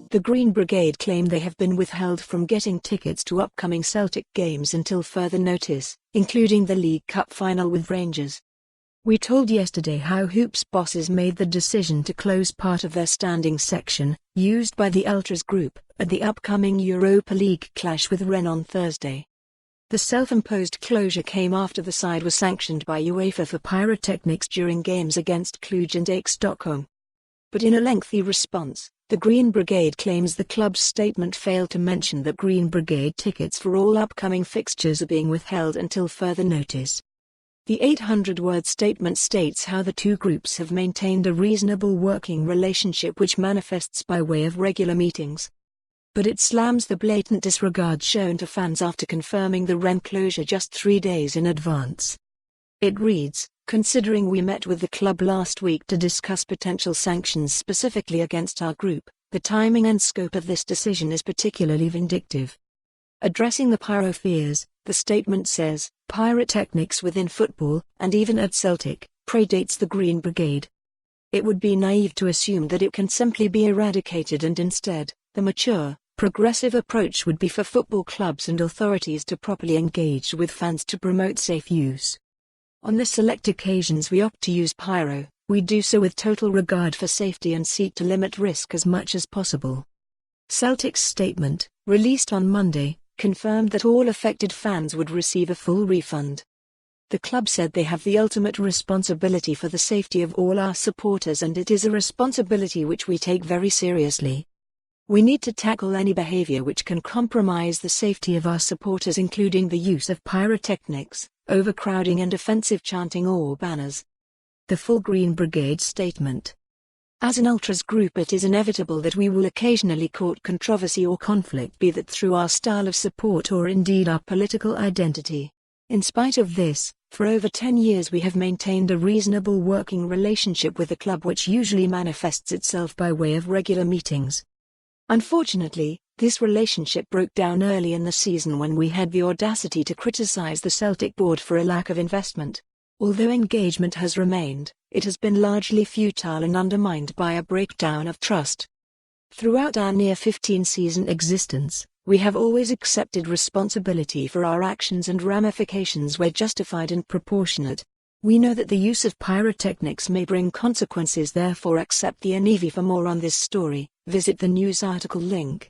The Green Brigade claim they have been withheld from getting tickets to upcoming Celtic games until further notice, including the League Cup final with Rangers. We told yesterday how Hoops bosses made the decision to close part of their standing section, used by the Ultras group, at the upcoming Europa League clash with Rennes on Thursday. The self-imposed closure came after the side was sanctioned by UEFA for pyrotechnics during games against Cluj and AIK Stockholm. But in a lengthy response, the Green Brigade claims the club's statement failed to mention that Green Brigade tickets for all upcoming fixtures are being withheld until further notice. The 800-word statement states how the two groups have maintained a reasonable working relationship which manifests by way of regular meetings. But it slams the blatant disregard shown to fans after confirming the Rennes closure just 3 days in advance. It reads, "Considering we met with the club last week to discuss potential sanctions specifically against our group, the timing and scope of this decision is particularly vindictive." Addressing the pyro fears, the statement says, "Pyrotechnics within football, and even at Celtic, predates the Green Brigade. It would be naive to assume that it can simply be eradicated, and instead, the mature, progressive approach would be for football clubs and authorities to properly engage with fans to promote safe use. On the select occasions we opt to use pyro, we do so with total regard for safety and seek to limit risk as much as possible." Celtic's statement, released on Monday, confirmed that all affected fans would receive a full refund. The club said they have the ultimate responsibility for the safety of all our supporters, and it is a responsibility which we take very seriously. We need to tackle any behavior which can compromise the safety of our supporters, including the use of pyrotechnics, overcrowding and offensive chanting or banners. The full Green Brigade statement. As an Ultras group, it is inevitable that we will occasionally court controversy or conflict, be that through our style of support or indeed our political identity. In spite of this, for over 10 years we have maintained a reasonable working relationship with the club, which usually manifests itself by way of regular meetings. Unfortunately, this relationship broke down early in the season when we had the audacity to criticize the Celtic board for a lack of investment. Although engagement has remained, it has been largely futile and undermined by a breakdown of trust. Throughout our near 15-season existence, we have always accepted responsibility for our actions and ramifications where justified and proportionate. We know that the use of pyrotechnics may bring consequences, therefore accept the ANEVI. For more on this story, visit the news article link.